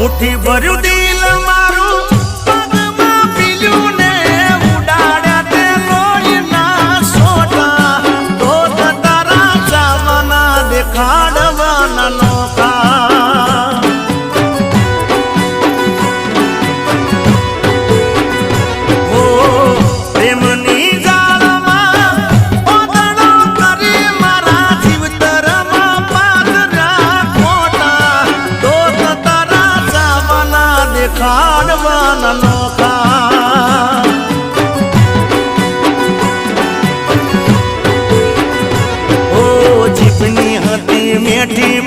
મુઠ્ઠી ભર્યું દિલ મારું પગમાં પીલ્યું ને ઉડાડ્યા તે લોહીના સોટા તો તારા ચાવના દેખાડવાના નોખા ઓ પ્રેમની જાળમાં ઓદળો કરી મારા જીવતરમાં પાદરા ખોટા તો તારા ચાવના દેખાડવાના નોખા ઓ જીભની હતી મેઠી